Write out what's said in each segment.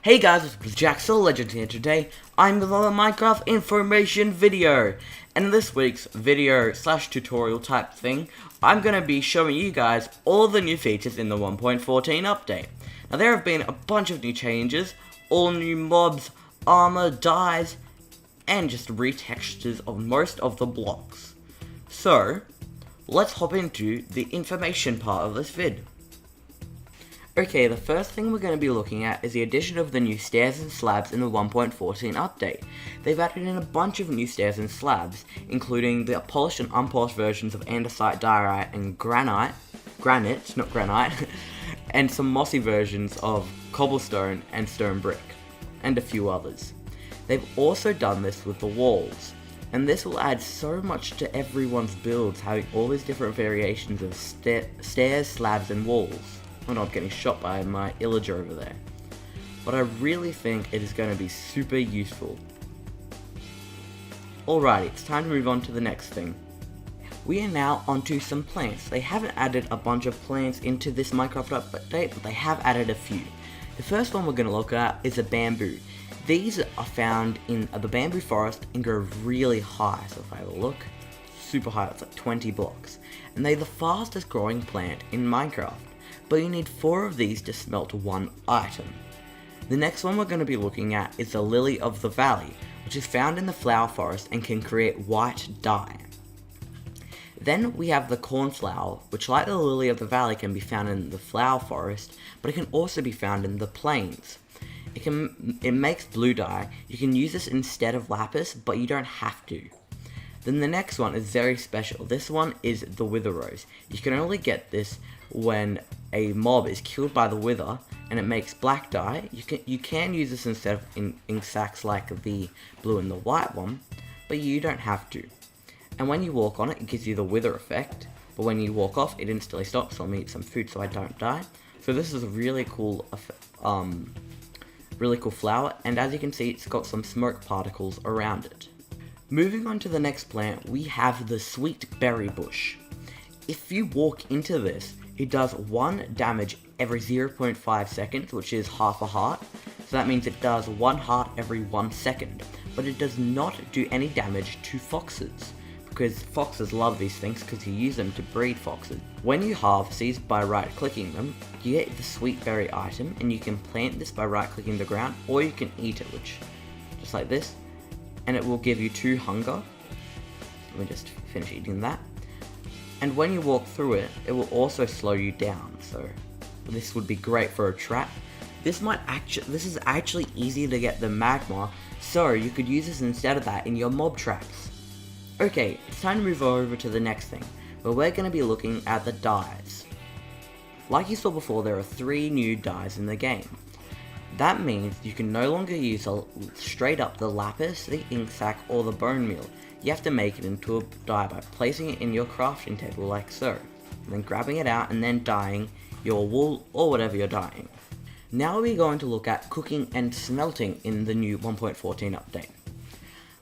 Hey guys, it's jjaaxxthelegend here. Today, I'm with another Minecraft information video. And in this week's video slash tutorial type thing, I'm going to be showing you guys all the new features in the 1.14 update. Now there have been a bunch of new changes, all new mobs, armor, dyes, and just retextures of most of the blocks. So, let's hop into the information part of this vid. Okay, the first thing we're going to be looking at is the addition of the new stairs and slabs in the 1.14 update. They've added in a bunch of new stairs and slabs, including the polished and unpolished versions of andesite, diorite, and granite, not granite, and some mossy versions of cobblestone and stone brick, and a few others. They've also done this with the walls, and this will add so much to everyone's builds, having all these different variations of stairs, slabs, and walls. Oh no, I'm getting shot by my Villager over there. But I really think it is going to be super useful. Alrighty, it's time to move on to the next thing. We are now onto some plants. They haven't added a bunch of plants into this Minecraft update, but they have added a few. The first one we're going to look at is a bamboo. These are found in the bamboo forest and grow really high. So if I have a look, super high, it's like 20 blocks. And they're the fastest growing plant in Minecraft. But you need 4 of these to smelt one item. The next one we're going to be looking at is the Lily of the Valley, which is found in the flower forest and can create white dye. Then we have the cornflower, which like the Lily of the Valley can be found in the flower forest, but it can also be found in the plains. It makes blue dye. You can use this instead of lapis, but you don't have to. Then the next one is very special. This one is the Wither Rose. You can only get this when a mob is killed by the wither, and it makes black dye. You can use this instead of ink sacs like the blue and the white one, but you don't have to. And when you walk on it, it gives you the wither effect, but when you walk off, it instantly stops. So I'll eat some food so I don't die. So this is a really cool flower, and as you can see, it's got some smoke particles around it. Moving on to the next plant, we have the sweet berry bush. If you walk into this, it does 1 damage every 0.5 seconds, which is half a heart. So that means it does 1 heart every 1 second. But it does not do any damage to foxes, because foxes love these things because you use them to breed foxes. When you harvest these by right-clicking them, you get the sweet berry item, and you can plant this by right-clicking the ground, or you can eat it, which, just like this, and it will give you 2 hunger. Let me just finish eating that. And when you walk through it, it will also slow you down, so this would be great for a trap. This is actually easier to get than magma, so you could use this instead of that in your mob traps. Okay, it's time to move over to the next thing, where we're going to be looking at the dyes. Like you saw before, there are 3 new dyes in the game. That means you can no longer use straight up the lapis, the ink sac, or the bone meal. You have to make it into a dye by placing it in your crafting table like so, and then grabbing it out and then dyeing your wool or whatever you're dyeing. Now we're going to look at cooking and smelting in the new 1.14 update.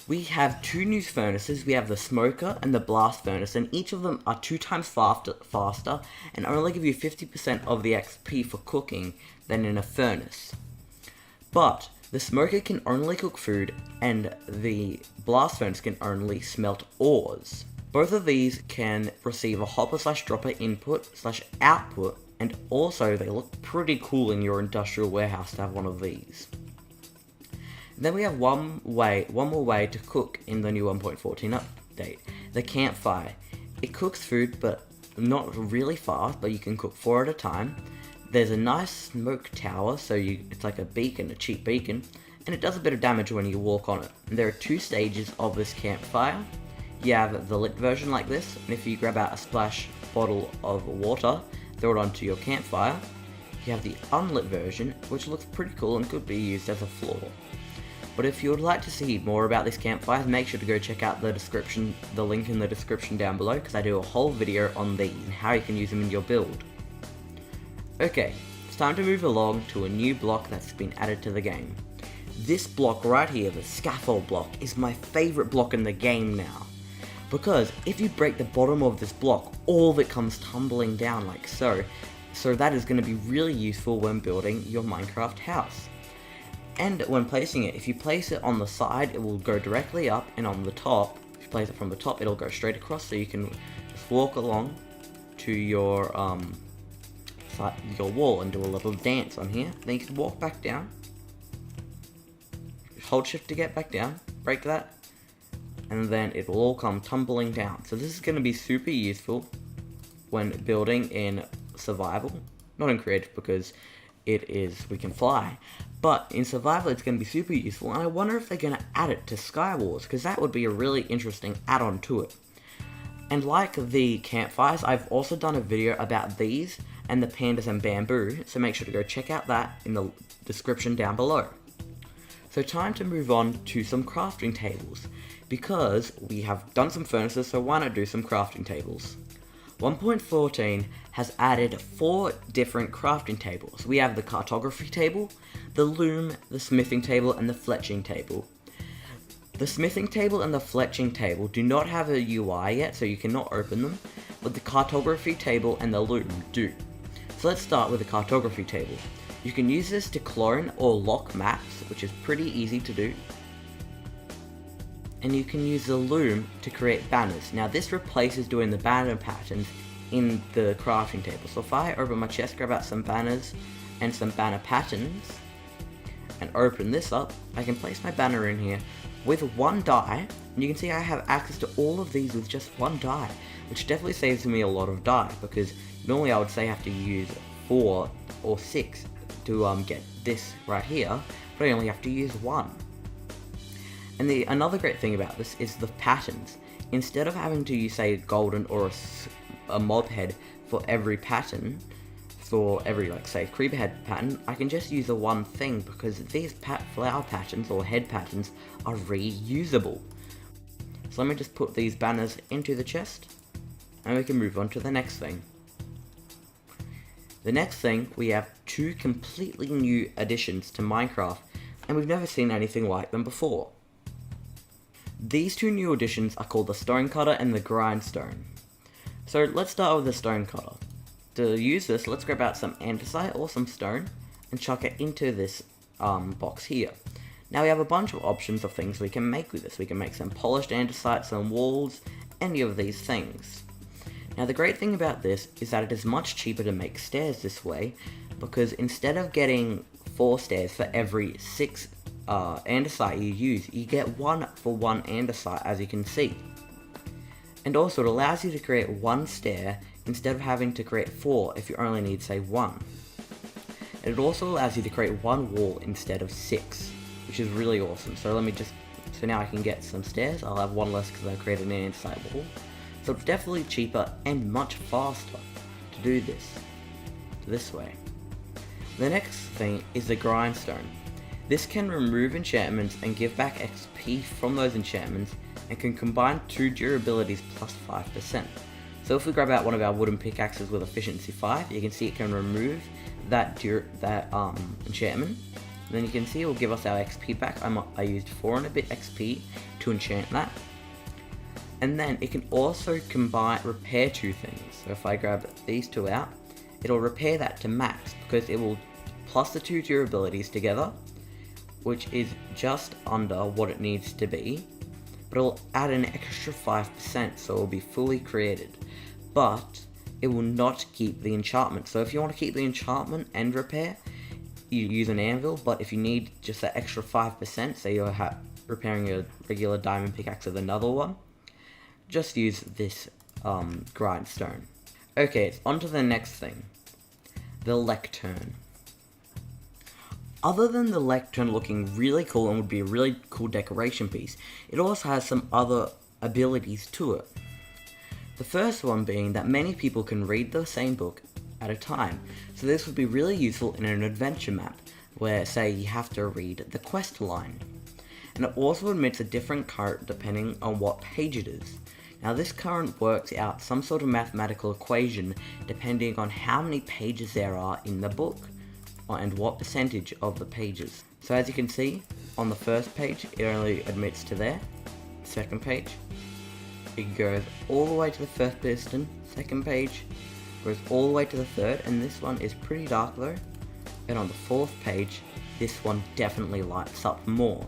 We have 2 new furnaces. We have the smoker and the blast furnace, and each of them are 2 times faster and only give you 50% of the XP for cooking than in a furnace. But the smoker can only cook food, and the blast furnace can only smelt ores. Both of these can receive a hopper/dropper input/output, and also they look pretty cool in your industrial warehouse to have one of these. Then we have one more way to cook in the new 1.14 update, the campfire. It cooks food, but not really fast, but you can cook 4 at a time. There's a nice smoke tower, so it's like a beacon, a cheap beacon, and it does a bit of damage when you walk on it. And there are 2 stages of this campfire. You have the lit version like this, and if you grab out a splash bottle of water, throw it onto your campfire. You have the unlit version, which looks pretty cool and could be used as a floor. But if you would like to see more about these campfires, make sure to go check out the link in the description down below, because I do a whole video on these and how you can use them in your build. Okay, it's time to move along to a new block that's been added to the game. This block right here, the scaffold block, is my favourite block in the game now. Because if you break the bottom of this block, all of it comes tumbling down like so. So that is going to be really useful when building your Minecraft house. And when placing it, if you place it on the side, it will go directly up, and on the top, if you place it from the top, it'll go straight across, so you can just walk along to your wall and do a little dance on here. Then you can walk back down, hold shift to get back down, break that, and then it will all come tumbling down. So this is going to be super useful when building in survival, not in creative because we can fly, but in survival it's going to be super useful, and I wonder if they're going to add it to Skywars, because that would be a really interesting add-on to it. And like the campfires, I've also done a video about these and the pandas and bamboo, so make sure to go check out that in the description down below. So time to move on to some crafting tables, because we have done some furnaces, so why not do some crafting tables? 1.14 has added 4 different crafting tables. We have the cartography table, the loom, the smithing table, and the fletching table. The smithing table and the fletching table do not have a UI yet, so you cannot open them, but the cartography table and the loom do. So let's start with the cartography table. You can use this to clone or lock maps, which is pretty easy to do. And you can use the loom to create banners. Now this replaces doing the banner patterns in the crafting table. So if I open my chest, grab out some banners and some banner patterns, and open this up, I can place my banner in here with 1 die, and you can see I have access to all of these with just 1 die, which definitely saves me a lot of die, because normally I would say I have to use 4 or 6 to get this right here, but I only have to use 1. And another great thing about this is the patterns. Instead of having to use, say, golden or a mob head for every pattern, for every, like, say, creeper head pattern, I can just use the one thing, because these flower patterns or head patterns are reusable. So let me just put these banners into the chest, and we can move on to the next thing. The next thing, we have 2 completely new additions to Minecraft, and we've never seen anything like them before. These 2 new additions are called the Stone Cutter and the Grindstone. So let's start with the Stone Cutter. To use this, let's grab out some andesite or some stone and chuck it into this box here. Now we have a bunch of options of things we can make with this. We can make some polished andesite, some walls, any of these things. Now the great thing about this is that it is much cheaper to make stairs this way, because instead of getting 4 stairs for every 6 andesite you use, you get 1 for 1 andesite, as you can see. And also it allows you to create 1 stair instead of having to create 4 if you only need, say, 1. And it also allows you to create 1 wall instead of 6, which is really awesome. So so now I can get some stairs. I'll have 1 less because I created an andesite wall. So it's definitely cheaper and much faster to do this way. The next thing is the Grindstone. This can remove enchantments and give back XP from those enchantments, and can combine 2 durabilities plus 5%. So if we grab out one of our wooden pickaxes with efficiency 5, you can see it can remove that enchantment. And then you can see it will give us our XP back. I used 4 and a bit XP to enchant that. And then it can also repair 2 things. So if I grab these 2 out, it'll repair that to max, because it will plus the 2 durabilities together, which is just under what it needs to be, but it'll add an extra 5%, so it'll be fully created. But it will not keep the enchantment. So if you want to keep the enchantment and repair, you use an anvil, but if you need just that extra 5%, say you're repairing a regular diamond pickaxe with another one, just use this grindstone. Okay, it's on to the next thing, the lectern. Other than the lectern looking really cool and would be a really cool decoration piece, it also has some other abilities to it. The first one being that many people can read the same book at a time, so this would be really useful in an adventure map, where, say, you have to read the quest line. And it also admits a different current depending on what page it is. Now this current works out some sort of mathematical equation depending on how many pages there are in the book, and what percentage of the pages. So as you can see, on the first page, it only admits to there. Second page, it goes all the way to the first piston. Second page, goes all the way to the third, and this one is pretty dark though. And on the fourth page, this one definitely lights up more.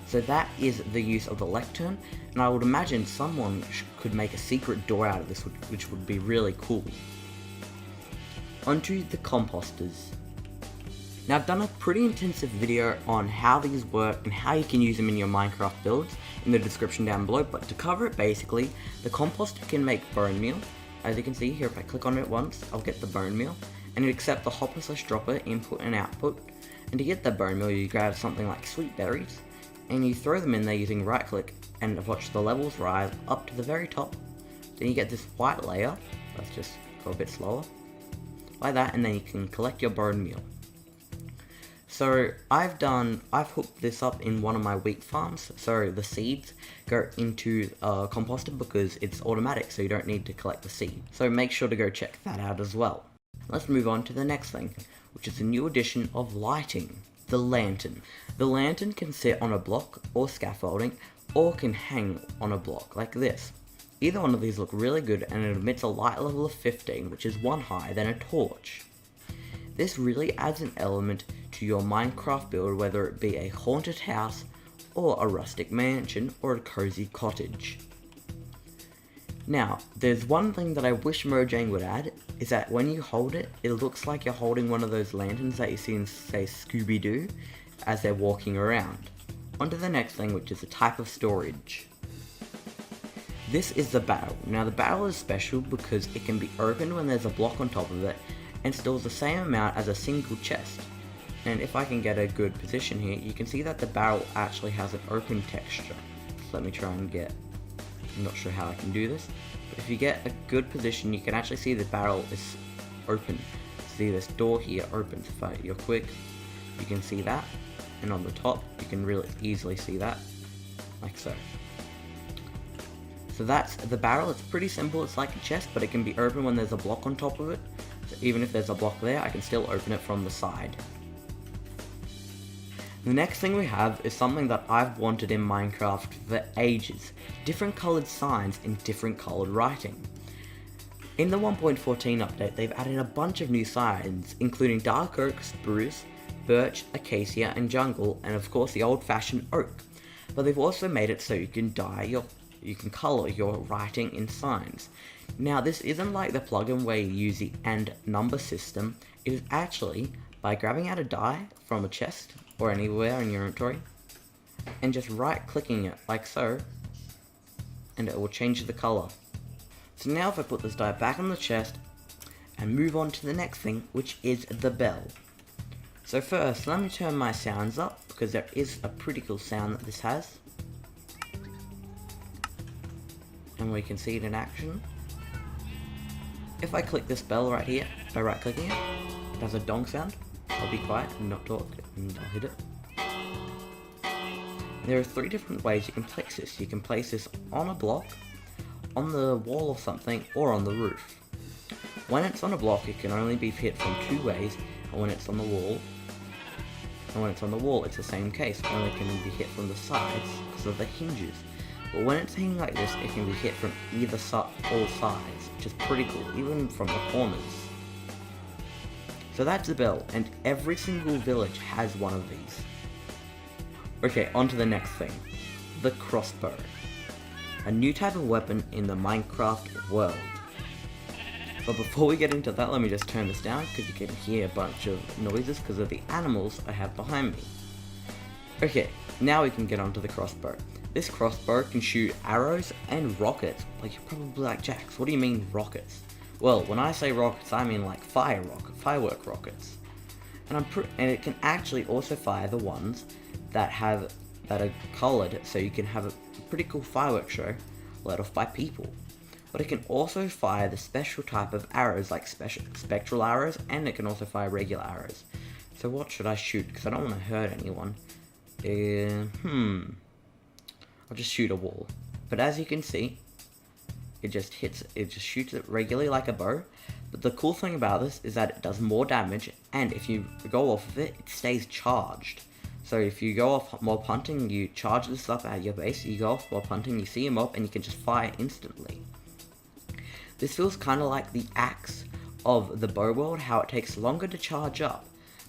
So that is the use of the lectern, and I would imagine someone could make a secret door out of this, which would be really cool. Onto the composters. Now I've done a pretty intensive video on how these work and how you can use them in your Minecraft builds in the description down below, but to cover it basically, the composter can make bone meal. As you can see here, if I click on it once, I'll get the bone meal, and it accepts the hopper/dropper input and output, and to get the bone meal you grab something like sweet berries, and you throw them in there using right click, and watch the levels rise up to the very top. Then you get this white layer, let's just go a bit slower, like that, and then you can collect your bone meal. So I've hooked this up in one of my wheat farms, so the seeds go into a composter because it's automatic, so you don't need to collect the seed. So make sure to go check that out as well. Let's move on to the next thing, which is a new addition of lighting, the lantern. The lantern can sit on a block or scaffolding, or can hang on a block like this. Either one of these look really good, and it emits a light level of 15, which is one higher than a torch. This really adds an element to your Minecraft build, whether it be a haunted house, or a rustic mansion, or a cozy cottage. Now, there's one thing that I wish Mojang would add, is that when you hold it, it looks like you're holding one of those lanterns that you see in, say, Scooby-Doo, as they're walking around. On to the next thing, which is a type of storage. This is the barrel. Now the barrel is special because it can be opened when there's a block on top of it, and stores the same amount as a single chest. And if I can get a good position here, you can see that the barrel actually has an open texture. So let me try and get, I'm not sure how I can do this, but if you get a good position, you can actually see the barrel is open. See this door here opens. If you're quick, you can see that, and on the top, you can really easily see that, like so. So that's the barrel. It's pretty simple, it's like a chest, but it can be open when there's a block on top of it. So even if there's a block there, I can still open it from the side. The next thing we have is something that I've wanted in Minecraft for ages. Different coloured signs in different coloured writing. In the 1.14 update, they've added a bunch of new signs, including dark oak, spruce, birch, acacia, and jungle, and of course the old-fashioned oak. But they've also made it so you can colour your writing in signs. Now this isn't like the plugin where you use the and number system. It is actually by grabbing out a die from a chest or anywhere in your inventory and just right clicking it like so, and it will change the colour. So now if I put this die back on the chest and move on to the next thing, which is the bell. So first let me turn my sounds up because there is a pretty cool sound that this has. And we can see it in action. If I click this bell right here, by right clicking it, it has a dong sound. I'll be quiet and not talk, and I'll hit it. There are 3 different ways you can place this. You can place this on a block, on the wall of something, or on the roof. When it's on a block, it can only be hit from 2 ways, and when it's on the wall, it's the same case. It only can be hit from the sides because of the hinges. But when it's hanging like this, it can be hit from either side, all sides, which is pretty cool, even from the corners. So that's the bell, and every single village has one of these. Okay, on to the next thing. The crossbow. A new type of weapon in the Minecraft world. But before we get into that, let me just turn this down, because you can hear a bunch of noises because of the animals I have behind me. Okay, now we can get onto the crossbow. This crossbow can shoot arrows and rockets. Like, you're probably like, Jax, what do you mean rockets? Well, when I say rockets, I mean like firework rockets. And it can actually also fire the ones that are coloured, so you can have a pretty cool fireworks show let off by people. But it can also fire the special type of arrows, like spectral arrows, and it can also fire regular arrows. So what should I shoot? Because I don't want to hurt anyone. I'll just shoot a wall. But as you can see, it just shoots it regularly like a bow. But the cool thing about this is that it does more damage, and if you go off of it, it stays charged. So if you go off mob hunting, you charge this up at your base, you go off mob hunting, you see a mob, and you can just fire instantly. This feels kind of like the axe of the bow world, how it takes longer to charge up,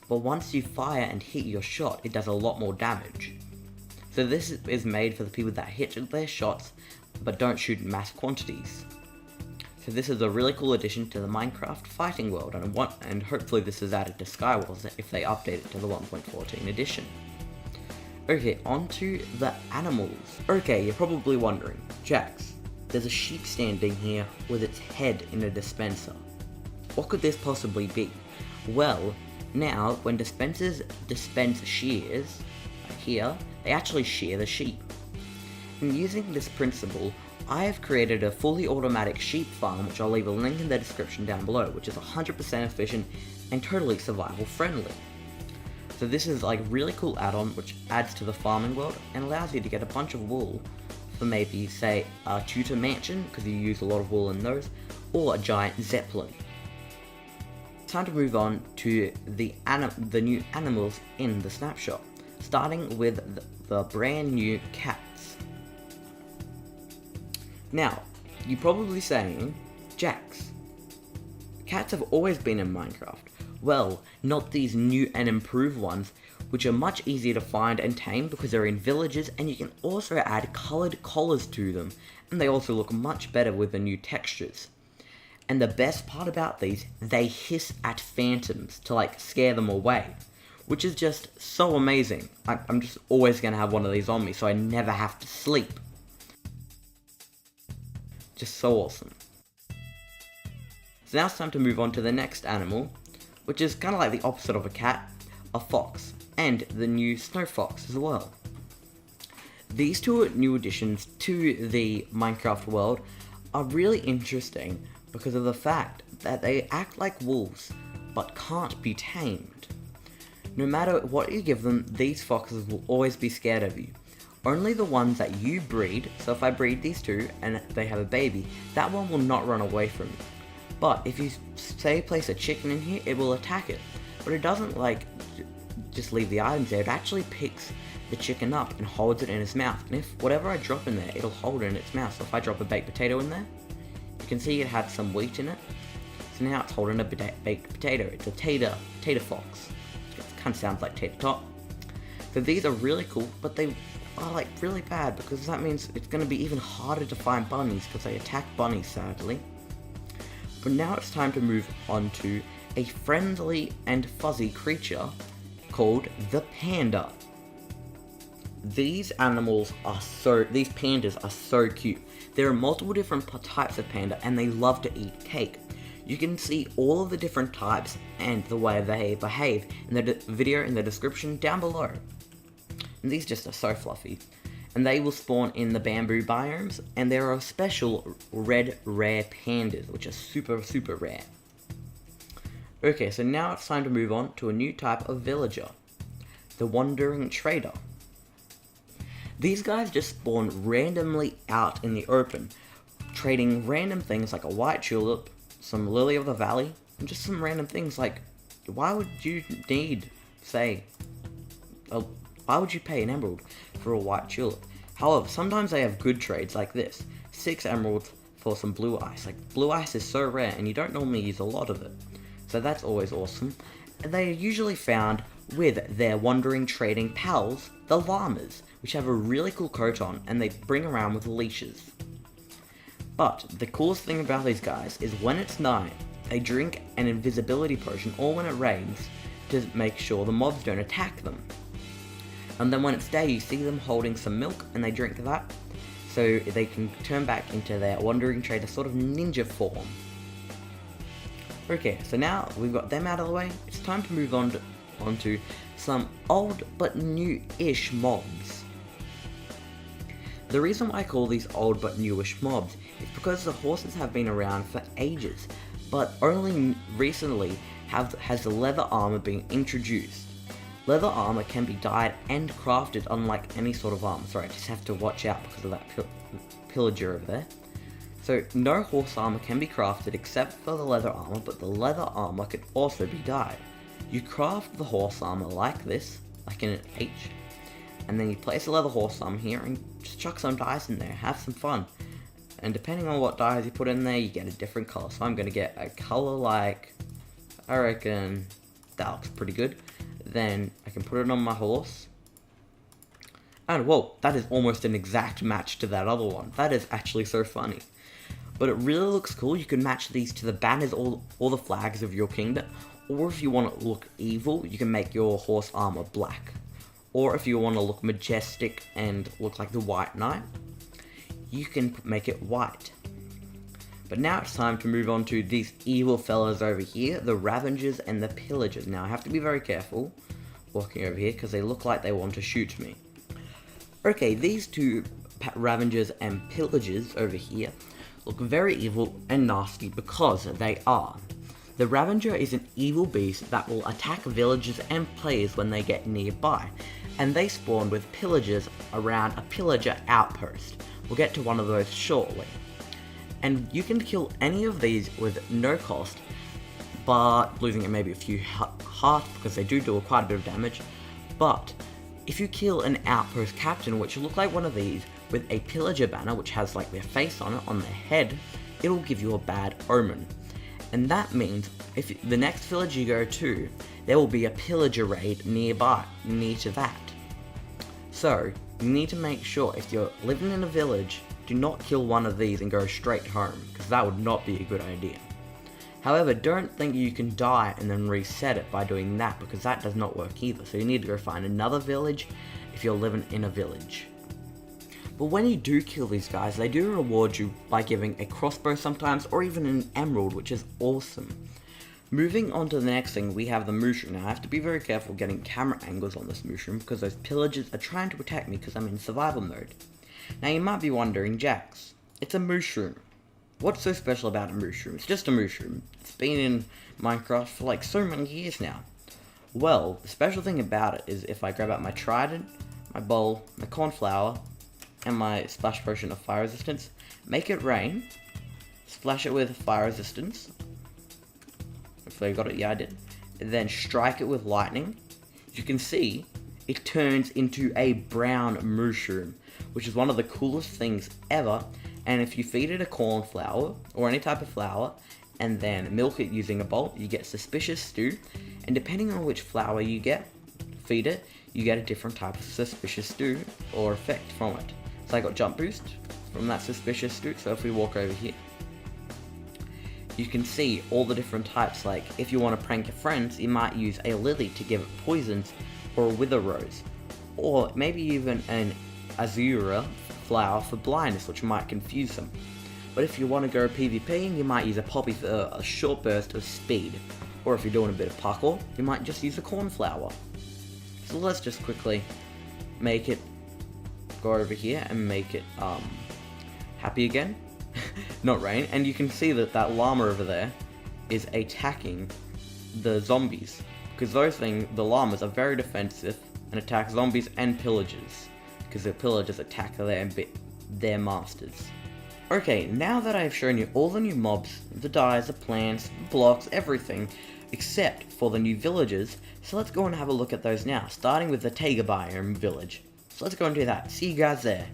but once you fire and hit your shot, it does a lot more damage. So this is made for the people that hit their shots, but don't shoot in mass quantities. So this is a really cool addition to the Minecraft fighting world, and hopefully this is added to Skywars if they update it to the 1.14 edition. Okay, on to the animals. Okay, you're probably wondering, Jax, there's a sheep standing here with its head in a dispenser. What could this possibly be? Well, now when dispensers dispense shears, like here, they actually shear the sheep. And using this principle, I have created a fully automatic sheep farm, which I'll leave a link in the description down below, which is 100% efficient and totally survival friendly. So this is like really cool add-on which adds to the farming world and allows you to get a bunch of wool for maybe say a tutor mansion, because you use a lot of wool in those, or a giant zeppelin. Time to move on to the new animals in the snapshot, starting with the brand new cats. Now, you're probably saying, Jax, cats have always been in Minecraft. Well, not these new and improved ones, which are much easier to find and tame because they're in villages, and you can also add coloured collars to them, and they also look much better with the new textures. And the best part about these, they hiss at phantoms to like scare them away, which is just so amazing. I'm just always going to have one of these on me so I never have to sleep. Just so awesome. So now it's time to move on to the next animal, which is kind of like the opposite of a cat, a fox, and the new snow fox as well. These two new additions to the Minecraft world are really interesting because of the fact that they act like wolves, but can't be tamed. No matter what you give them, these foxes will always be scared of you. Only the ones that you breed, so if I breed these two and they have a baby, that one will not run away from you. But if you say place a chicken in here, it will attack it. But it doesn't like just leave the items there, it actually picks the chicken up and holds it in its mouth. And if whatever I drop in there, it'll hold it in its mouth. So if I drop a baked potato in there, you can see it had some wheat in it. So now it's holding a baked potato. It's a tater fox. It kind of sounds like tater tot. So these are really cool, but they are like really bad because that means it's going to be even harder to find bunnies because they attack bunnies sadly. But now it's time to move on to a friendly and fuzzy creature called the panda. These pandas are so cute. There are multiple different types of panda and they love to eat cake. You can see all of the different types and the way they behave in the video in the description down below. And these just are so fluffy. And they will spawn in the bamboo biomes, and there are special red rare pandas, which are super rare. Okay, so now it's time to move on to a new type of villager, the wandering trader. These guys just spawn randomly out in the open, trading random things like a white tulip, some lily of the valley, and just some random things like, why would you need, say, why would you pay an emerald for a white tulip? However, sometimes they have good trades like this, 6 emeralds for some blue ice. Like, blue ice is so rare and you don't normally use a lot of it, so that's always awesome. And they are usually found with their wandering trading pals, the llamas, which have a really cool coat on and they bring around with leashes. But the coolest thing about these guys is when it's night, they drink an invisibility potion, or when it rains, to make sure the mobs don't attack them. And then when it's day, you see them holding some milk and they drink that, so they can turn back into their wandering trader sort of ninja form. Okay, so now we've got them out of the way, it's time to move on to some old but new-ish mobs. The reason why I call these old but newish mobs is because the horses have been around for ages, but only recently has the leather armor been introduced. Leather armor can be dyed and crafted unlike any sort of armor. Sorry, I just have to watch out because of that pillager over there. So no horse armor can be crafted except for the leather armor, but the leather armor can also be dyed. You craft the horse armor like this, like in an H, and then you place a leather horse armor here and just chuck some dyes in there, have some fun. And depending on what dyes you put in there, you get a different color. So I'm going to get a color like, I reckon that looks pretty good. Then I can put it on my horse. And whoa, that is almost an exact match to that other one. That is actually so funny. But it really looks cool. You can match these to the banners, all the flags of your kingdom. Or if you want to look evil, you can make your horse armor black. Or if you want to look majestic and look like the White Knight, you can make it white. But now it's time to move on to these evil fellas over here, the Ravagers and the Pillagers. Now I have to be very careful walking over here because they look like they want to shoot me. Okay, these two Ravagers and Pillagers over here look very evil and nasty because they are. The Ravager is an evil beast that will attack villagers and players when they get nearby, and they spawn with pillagers around a pillager outpost. We'll get to one of those shortly. And you can kill any of these with no cost, but losing maybe a few hearts because they do quite a bit of damage. But if you kill an outpost captain, which will look like one of these, with a pillager banner, which has like their face on it, on their head, it will give you a bad omen. And that means if the next village you go to, there will be a pillager raid nearby, near to that. So, you need to make sure if you're living in a village, do not kill one of these and go straight home, because that would not be a good idea. However, don't think you can die and then reset it by doing that, because that does not work either. So you need to go find another village if you're living in a village. But when you do kill these guys, they do reward you by giving a crossbow sometimes, or even an emerald, which is awesome. Moving on to the next thing, we have the mushroom. Now I have to be very careful getting camera angles on this mushroom, because those pillagers are trying to attack me because I'm in survival mode. Now you might be wondering, Jax, it's a mushroom. What's so special about a mushroom? It's just a mushroom. It's been in Minecraft for like so many years now. Well, the special thing about it is if I grab out my trident, my bowl, my cornflower, and my splash potion of fire resistance, make it rain, splash it with fire resistance, hopefully I got it, yeah I did, and then strike it with lightning, you can see it turns into a brown mushroom, which is one of the coolest things ever. And if you feed it a cornflower, or any type of flour, and then milk it using a bowl, you get suspicious stew, and depending on which flour you feed it, you get a different type of suspicious stew, or effect from it. So I got jump boost from that suspicious stew, so if we walk over here, you can see all the different types. Like if you want to prank your friends, you might use a lily to give it poisons, or a wither rose, or maybe even an azura flower for blindness, which might confuse them. But if you want to go PvP, you might use a poppy for a short burst of speed, or if you're doing a bit of parkour, you might just use a cornflower. So let's just quickly make it go over here and make it happy again, not rain. And you can see that that llama over there is attacking the zombies, because the llamas are very defensive and attack zombies and pillagers, because the pillagers attack their masters. Okay, now that I've shown you all the new mobs, the dyes, the plants, the blocks, everything, except for the new villagers, so let's go and have a look at those now, starting with the Taiga biome village. So let's go and do that. See you guys there.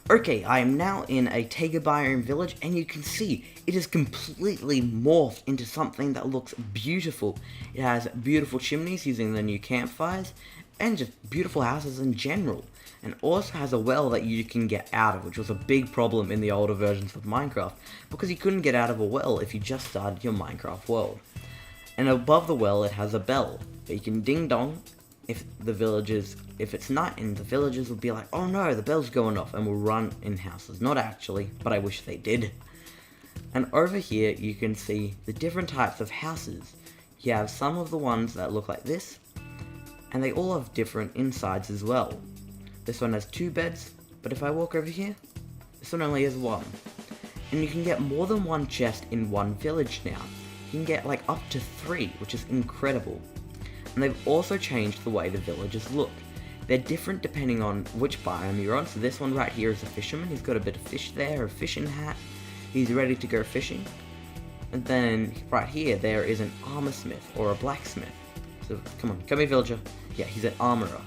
Okay, I am now in a Taiga biome village, and you can see it is completely morphed into something that looks beautiful. It has beautiful chimneys using the new campfires, and just beautiful houses in general. And also has a well that you can get out of, which was a big problem in the older versions of Minecraft, because you couldn't get out of a well if you just started your Minecraft world. And above the well it has a bell that you can ding dong if it's night, and the villagers will be like, oh no, the bell's going off, and will run in houses. Not actually, but I wish they did. And over here you can see the different types of houses. You have some of the ones that look like this, and they all have different insides as well. This one has 2 beds, but if I walk over here, this one only has 1. And you can get more than 1 chest in one village now. You can get like up to 3, which is incredible. And they've also changed the way the villages look. They're different depending on which biome you're on. So this one right here is a fisherman. He's got a bit of fish there, a fishing hat. He's ready to go fishing. And then right here, there is an armor smith or a blacksmith. So come here villager. Yeah, he's an armorer.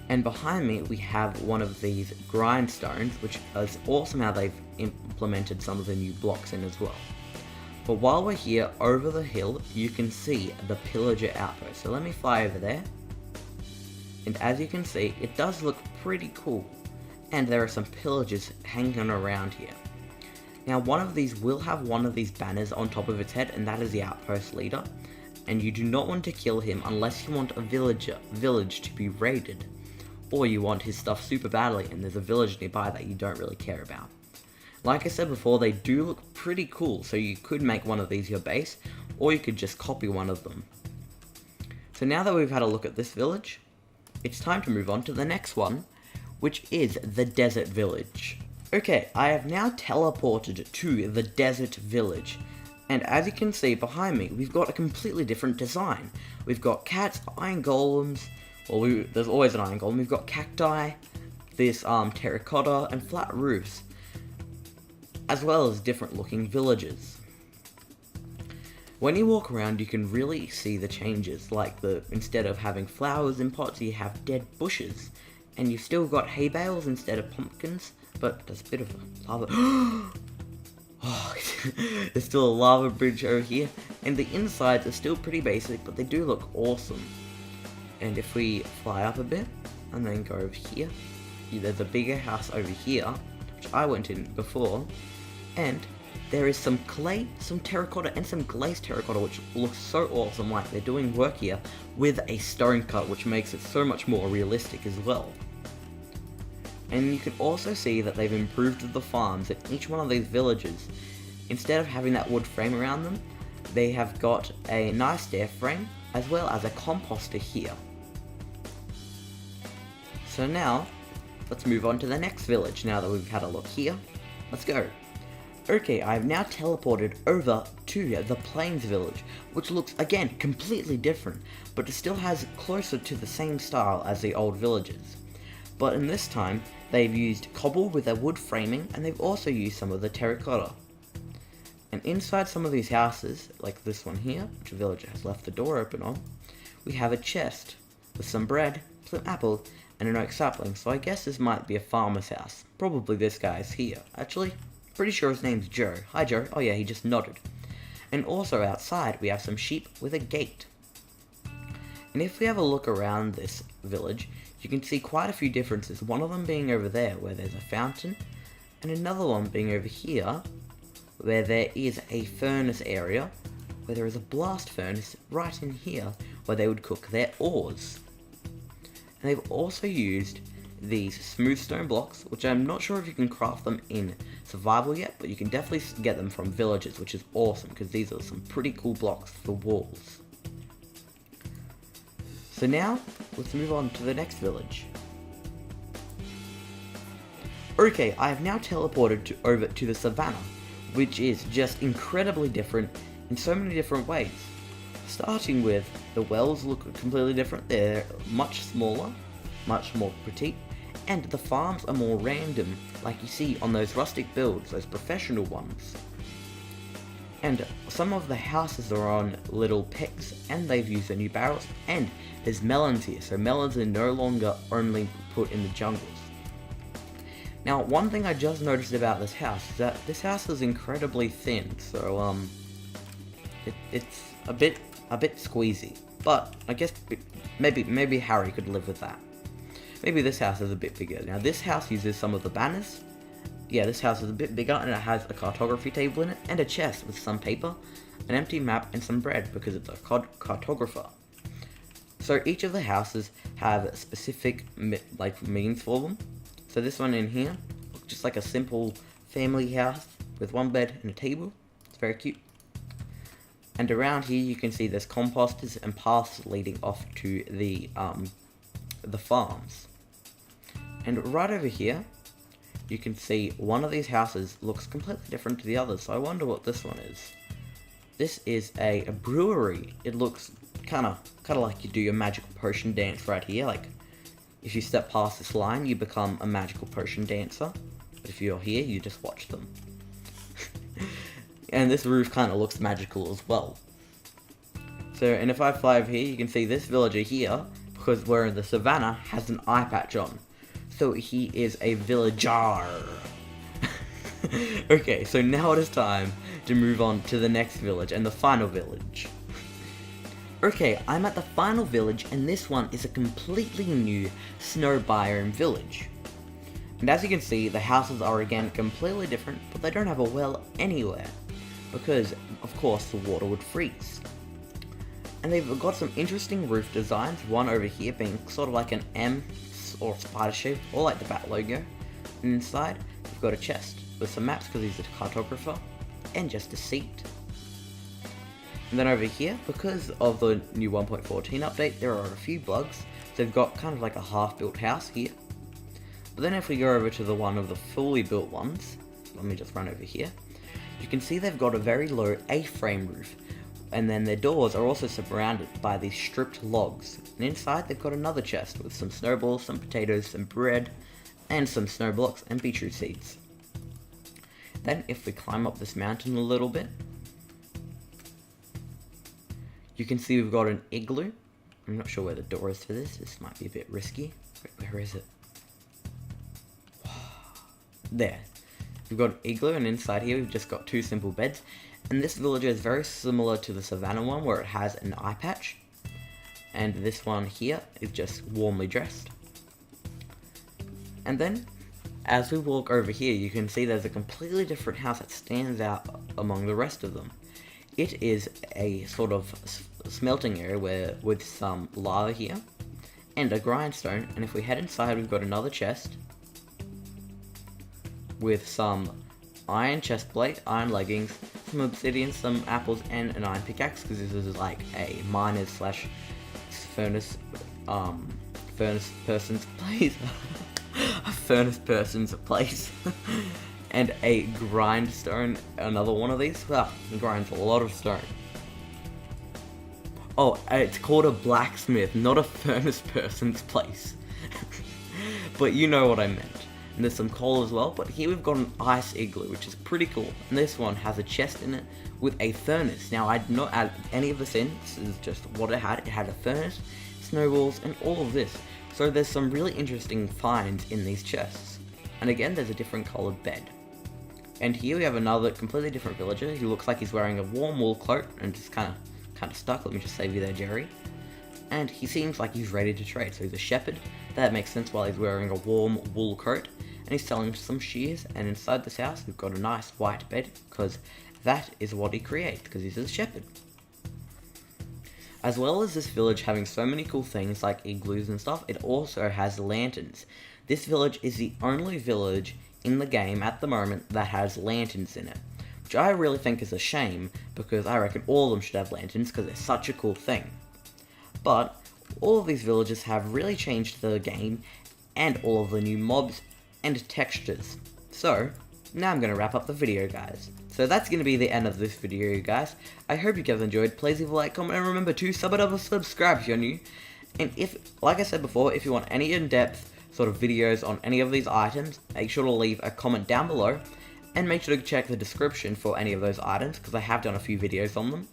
And behind me we have one of these grindstones, which is awesome how they've implemented some of the new blocks in as well. But while we're here, over the hill, you can see the Pillager outpost. So let me fly over there. And as you can see, it does look pretty cool. And there are some pillagers hanging around here. Now one of these will have one of these banners on top of its head, and that is the outpost leader. And you do not want to kill him unless you want a village to be raided. Or you want his stuff super badly and there's a village nearby that you don't really care about. Like I said before, they do look pretty cool, so you could make one of these your base, or you could just copy one of them. So now that we've had a look at this village, it's time to move on to the next one, which is the desert village. Okay, I have now teleported to the desert village, and as you can see behind me, we've got a completely different design. We've got cats, iron golems, well, there's always an iron golem. We've got cacti, this terracotta, and flat roofs, as well as different looking villages. When you walk around, you can really see the changes, like instead of having flowers in pots, you have dead bushes, and you've still got hay bales instead of pumpkins, but there's a bit of a lava. Oh, there's still a lava bridge over here, and the insides are still pretty basic, but they do look awesome. And if we fly up a bit, and then go over here, there's a bigger house over here, which I went in before, and there is some clay, some terracotta, and some glazed terracotta, which looks so awesome, like they're doing work here with a stone cut, which makes it so much more realistic as well. And you can also see that they've improved the farms in each one of these villages. Instead of having that wood frame around them, they have got a nice stair frame, as well as a composter here. So now, let's move on to the next village. Now that we've had a look here, let's go. Okay, I've now teleported over to the Plains village, which looks, again, completely different, but it still has closer to the same style as the old villages. But in this time, they've used cobble with a wood framing, and they've also used some of the terracotta. And inside some of these houses, like this one here, which a villager has left the door open on, we have a chest with some bread, some apples, and an oak sapling. So I guess this might be a farmer's house. Probably this guy's here. Actually, pretty sure his name's Joe. Hi Joe. Oh yeah, he just nodded. And also outside we have some sheep with a gate. And if we have a look around this village, you can see quite a few differences. One of them being over there where there's a fountain, and another one being over here where there is a furnace area, where there is a blast furnace right in here where they would cook their ores. And they've also used these smooth stone blocks, which I'm not sure if you can craft them in survival yet, but you can definitely get them from villages, which is awesome because these are some pretty cool blocks for walls. So now, let's move on to the next village. Okay, I have now teleported over to the savannah, which is just incredibly different in so many different ways. Starting with, the wells look completely different. They're much smaller, much more petite, and the farms are more random, like you see on those rustic builds, those professional ones. And some of the houses are on little picks, and they've used the new barrels, and there's melons here, so melons are no longer only put in the jungles. Now, one thing I just noticed about this house is that this house is incredibly thin, so it's a bit squeezy. But I guess maybe Harry could live with that. Maybe this house is a bit bigger. Now, this house uses some of the banners. Yeah, this house is a bit bigger, and it has a cartography table in it, and a chest with some paper, an empty map, and some bread because it's a cartographer. So each of the houses have specific means for them. So this one in here, just like a simple family house with one bed and a table. It's very cute. And around here you can see there's composters and paths leading off to the farms. And right over here, you can see one of these houses looks completely different to the others. So I wonder what this one is. This is a brewery. It looks kind of like you do your magical potion dance right here. Like, if you step past this line, you become a magical potion dancer. But if you're here, you just watch them. And this roof kind of looks magical as well. So, and if I fly over here, you can see this villager here, because we're in the savannah, has an eye patch on. So he is a villager. Okay, so now it is time to move on to the next village and the final village. Okay, I'm at the final village, and this one is a completely new snow biome village. And as you can see, the houses are again completely different, but they don't have a well anywhere, because of course the water would freeze. And they've got some interesting roof designs, one over here being sort of like an M or spider shape, or like the bat logo. And inside, we've got a chest with some maps because he's a cartographer, and just a seat. And then over here, because of the new 1.14 update, there are a few bugs. So they've got kind of like a half-built house here. But then if we go over to the one of the fully built ones, let me just run over here, you can see they've got a very low A-frame roof. And then their doors are also surrounded by these stripped logs. And inside they've got another chest with some snowballs, some potatoes, some bread, and some snow blocks and beetroot seeds. Then if we climb up this mountain a little bit, you can see we've got an igloo. I'm not sure where the door is for this. This might be a bit risky. Wait, where is it? There. We've got an igloo, and inside here we've just got two simple beds. And this villager is very similar to the savannah one, where it has an eye patch. And this one here is just warmly dressed. And then, as we walk over here, you can see there's a completely different house that stands out among the rest of them. It is a sort of smelting area with some lava here, and a grindstone, and if we head inside we've got another chest with some iron chest plate, iron leggings, some obsidian, some apples, and an iron pickaxe, because this is like a miner's slash furnace person's place. A furnace person's place. And a grindstone, another one of these. Well, it grinds a lot of stone. Oh, it's called a blacksmith, not a furnace person's place. But you know what I meant. And there's some coal as well, but here we've got an ice igloo, which is pretty cool. And this one has a chest in it with a furnace. Now, I did not add any of this in, this is just what it had. It had a furnace, snowballs, and all of this. So there's some really interesting finds in these chests. And again, there's a different coloured bed. And here we have another completely different villager. He looks like he's wearing a warm wool coat and just kind of stuck. Let me just save you there, Jerry. And he seems like he's ready to trade. So he's a shepherd. That makes sense while he's wearing a warm wool coat. And he's selling some shears. And inside this house, we've got a nice white bed, because that is what he creates, because he's a shepherd. As well as this village having so many cool things like igloos and stuff, it also has lanterns. This village is the only village in the game at the moment that has lanterns in it, which I really think is a shame, because I reckon all of them should have lanterns because they're such a cool thing. But all of these villages have really changed the game, and all of the new mobs and textures. So now I'm going to wrap up the video, guys. So that's going to be the end of this video, guys. I hope you guys enjoyed. Please leave a like, comment, and remember to subscribe if you're new. And if, like I said before, if you want any in-depth sort of videos on any of these items, make sure to leave a comment down below, and make sure to check the description for any of those items, because I have done a few videos on them.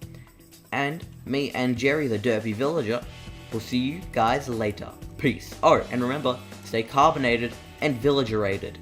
And me and Jerry the Derpy Villager will see you guys later. Peace. Oh, and remember, stay carbonated and villagerated.